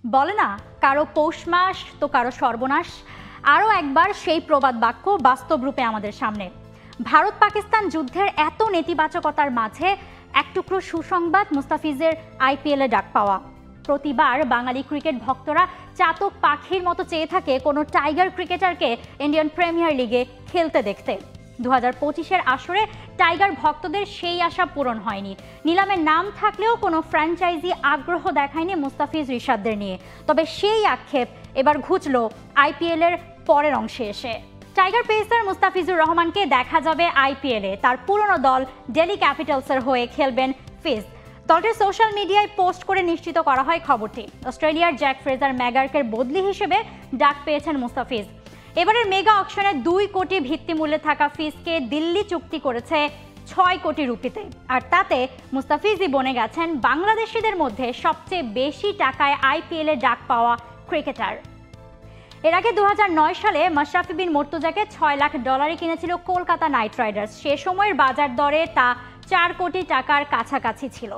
বলে না কারো পৌষ মাস তো কারো সর্বনাশ। আরও একবার সেই প্রবাদ বাক্য বাস্তব রূপে আমাদের সামনে। ভারত পাকিস্তান যুদ্ধের এত নেতিবাচকতার মাঝে এক টুকরো সুসংবাদ, মুস্তাফিজের আইপিএলে ডাক পাওয়া। প্রতিবার বাঙালি ক্রিকেট ভক্তরা চাতক পাখির মতো চেয়ে থাকে কোনো টাইগার ক্রিকেটারকে ইন্ডিয়ান প্রিমিয়ার লিগে খেলতে দেখতে। 2025-এর আসরে টাইগার ভক্তদের সেই আশা পূরণ হয়নি। নিলামে নাম থাকলেও কোনো ফ্র্যাঞ্চাইজি আগ্রহ দেখায়নি মুস্তাফিজ রিশাদদের নিয়ে। তবে সেই আক্ষেপ এবার ঘুচল আইপিএলের পরের অংশে এসে। টাইগার পেসার মুস্তাফিজুর রহমানকে দেখা যাবে আইপিএলে। তার পুরনো দল দিল্লি ক্যাপিটালসের হয়ে খেলবেন ফিজ। দলটির সোশ্যাল মিডিয়ায় পোস্ট করে নিশ্চিত করা হয় খবরটি। অস্ট্রেলিয়ার জ্যাক ফ্রেজার ম্যাগার্কের বদলি হিসেবে ডাক পেয়েছেন মুস্তাফিজ। এবারের মেগা অকশনে 2 কোটি ভিত্তিমূল্যে থাকা ফিজকে দিল্লি চুক্তি করেছে 6 কোটি রুপিতে। আর তাতে মুস্তাফিজই বনে গেছেন বাংলাদেশিদের মধ্যে সবচেয়ে বেশি টাকায় আইপিএলে ডাক পাওয়া ক্রিকেটার। এর আগে 2009 সালে মাশরাফি বিন মুর্তজাকে $6 লাখ কিনেছিল কলকাতা নাইট রাইডার্স। সে সময়ের বাজার দরে তা 4 কোটি টাকার কাছাকাছি ছিল।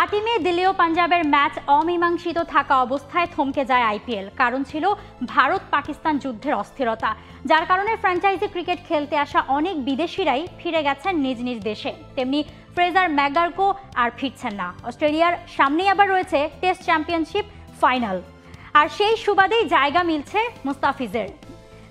8 মে দিল্লি ও পাঞ্জাবের ম্যাচ অমীমাংসিত থাকা অবস্থায় থমকে যায় আইপিএল। কারণ ছিল ভারত পাকিস্তান যুদ্ধের অস্থিরতা, যার কারণে ফ্র্যাঞ্চাইজি ক্রিকেট খেলতে আসা অনেক বিদেশিরাই ফিরে গেছেন নিজ নিজ দেশে। তেমনি ফ্রেজার ম্যাগার্কও আর ফিরছেন না। অস্ট্রেলিয়ার সামনেই আবার রয়েছে টেস্ট চ্যাম্পিয়নশিপ ফাইনাল, আর সেই সুবাদেই জায়গা মিলছে মুস্তাফিজের।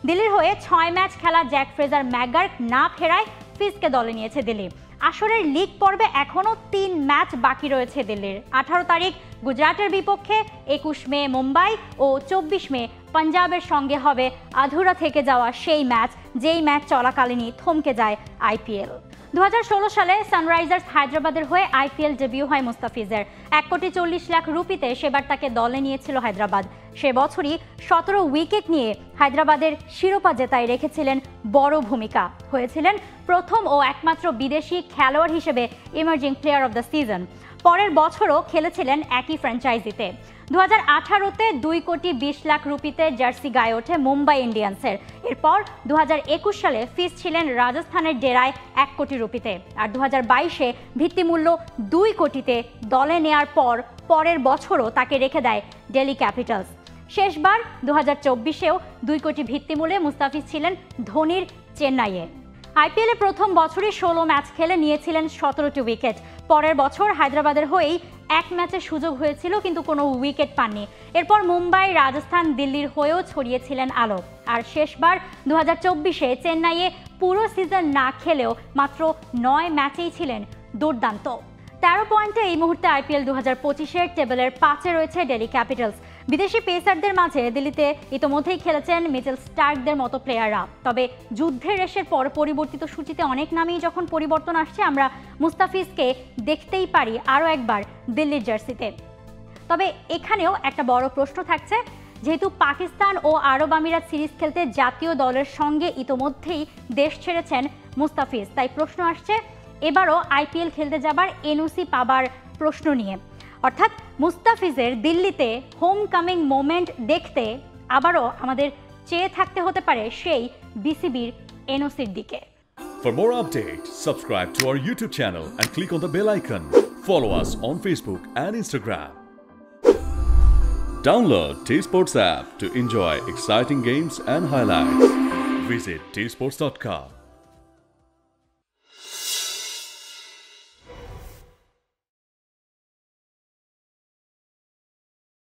দিল্লির হয়ে 6 ম্যাচ খেলা জ্যাক ফ্রেজার ম্যাগার্ক না ফেরায় ফিজকে দলে নিয়েছে দিল্লি। আসরের লিগ পর্বে এখনও 3 ম্যাচ বাকি রয়েছে দিল্লির। 18 তারিখ গুজরাটের বিপক্ষে, 21 মে মুম্বাই ও 24 মে পাঞ্জাবের সঙ্গে হবে আধুরা থেকে যাওয়া সেই ম্যাচ, যেই ম্যাচ চলাকালীনই থমকে যায় আইপিএল। 2016 সালে সানরাইজার্স হায়দ্রাবাদের হয়ে আইপিএল ডেবিউ হয় মুস্তাফিজের। 1 কোটি 40 লাখ রুপিতে সেবার তাকে দলে নিয়েছিল হায়দ্রাবাদ। সে বছরই 17 উইকেট নিয়ে হায়দ্রাবাদের শিরোপা জেতায় রেখেছিলেন বড় ভূমিকা। হয়েছিলেন প্রথম ও একমাত্র বিদেশি খেলোয়াড় হিসেবে emerging player of the season. পরের বছরও খেলেছিলেন একই ফ্র্যাঞ্চাইজিতে। 2018-তে 2 কোটি 20 লাখ রুপিতে জার্সি গায়ে ওঠে মুম্বাই ইন্ডিয়ান্সের। এরপর 2021 সালে ফিজ ছিলেন রাজস্থানের ডেরায় 1 কোটি রুপিতে। আর 2022-এ ভিত্তিমূল্য 2 কোটিতে দলে নেয়ার পর পরের বছরও তাকে রেখে দেয় দিল্লি ক্যাপিটালস। শেষবার 2024-এও 2 কোটি ভিত্তিমূল্যে মুস্তাফিজ ছিলেন ধোনির চেন্নাইয়ে। আইপিএলে প্রথম বছরই 16 ম্যাচ খেলে নিয়েছিলেন 17টি উইকেট। পরের বছর হায়দ্রাবাদের হয়েই 1 ম্যাচে সুযোগ হয়েছিল, কিন্তু কোনো উইকেট পাননি। এরপর মুম্বাই, রাজস্থান, দিল্লির হয়েও ছড়িয়েছিলেন আলো। আর শেষবার 2024-এ চেন্নাইয়ে পুরো সিজন না খেলেও মাত্র 9 ম্যাচেই ছিলেন দুর্দান্ত। 13 পয়েন্টে এই মুহূর্তে আইপিএল 2025-এর টেবিলের 5-এ রয়েছে দিল্লি ক্যাপিটালস। বিদেশি পেসারদের মাঝে দিল্লিতে ইতোমধ্যেই খেলেছেন মিচেল স্টার্কদের মতো প্লেয়াররা। তবে যুদ্ধের রেশের পর পরিবর্তিত সূচিতে অনেক নামেই যখন পরিবর্তন আসছে, আমরা মুস্তাফিজকে দেখতেই পারি আরও একবার দিল্লির জার্সিতে। তবে এখানেও একটা বড় প্রশ্ন থাকছে, যেহেতু পাকিস্তান ও আরব আমিরাত সিরিজ খেলতে জাতীয় দলের সঙ্গে ইতোমধ্যেই দেশ ছেড়েছেন মুস্তাফিজ, তাই প্রশ্ন আসছে এবারও আইপিএল খেলতে যাবার এনওসি পাবার প্রশ্ন নিয়ে। অর্থাৎ মুস্তাফিজের দিল্লিতে হোম কামিং মোমেন্ট দেখতে আবারও আমাদের চেয়ে থাকতে হতে পারে সেই বিসিবির এনওসির দিকে। For more updates, subscribe to our YouTube channel and click on the bell icon. Follow us on Facebook and Instagram. Download T-Sports app to enjoy exciting games and highlights. Visit tsports.com.